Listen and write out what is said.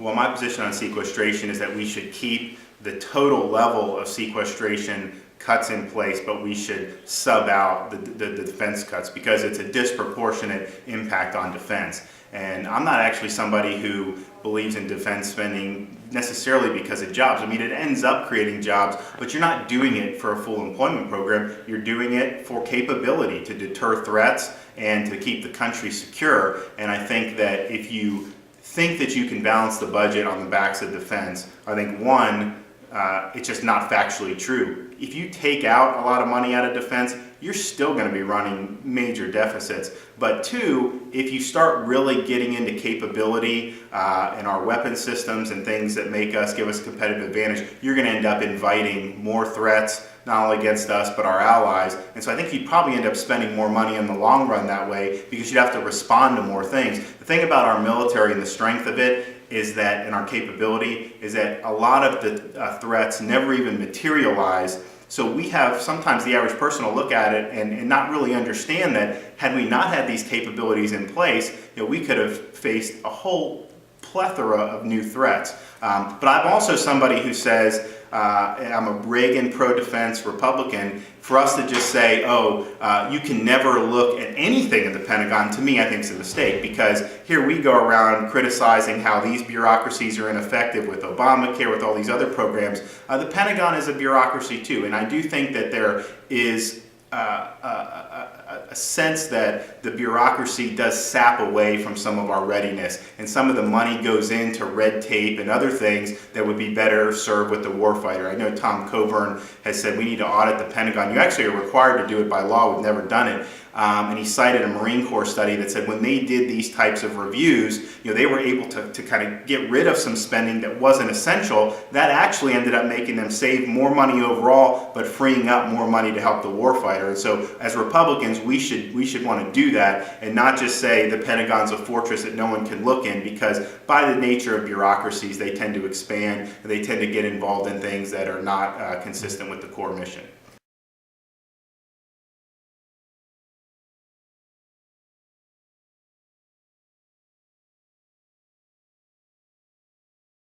Well, my position on sequestration is that we should keep the total level of sequestration cuts in place, but we should sub out the defense cuts because it's a disproportionate impact on defense. And I'm not actually somebody who believes in defense spending necessarily because of jobs. I mean, it ends up creating jobs, but you're not doing it for a full employment program. You're doing it for capability, to deter threats and to keep the country secure. And I think that if you think that you can balance the budget on the backs of defense, I think one, it's just not factually true. If you take out a lot of money out of defense, you're still going to be running major deficits. But two, if you start really getting into capability in our weapon systems and things that give us competitive advantage, you're going to end up inviting more threats, not only against us, but our allies. And so I think you'd probably end up spending more money in the long run that way because you'd have to respond to more things. The thing about our military and the strength of it is that, and our capability, is that a lot of the threats never even materialize. So we have, sometimes the average person will look at it and not really understand that had we not had these capabilities in place, we could have faced a whole plethora of new threats. But I'm also somebody who says, I'm a Reagan pro-defense Republican. For us to just say, you can never look at anything in the Pentagon, to me, I think is a mistake, because here we go around criticizing how these bureaucracies are ineffective with Obamacare, with all these other programs. The Pentagon is a bureaucracy too, and I do think that there is a sense that the bureaucracy does sap away from some of our readiness, and some of the money goes into red tape and other things that would be better served with the warfighter. I know Tom Coburn has said we need to audit the Pentagon. You actually are required to do it by law. We've never done it. And he cited a Marine Corps study that said when they did these types of reviews, they were able to kind of get rid of some spending that wasn't essential. That actually ended up making them save more money overall, but freeing up more money to help the warfighter. And so as Republicans, we should want to do that and not just say the Pentagon's a fortress that no one can look in, because by the nature of bureaucracies, they tend to expand and they tend to get involved in things that are not consistent with the core mission.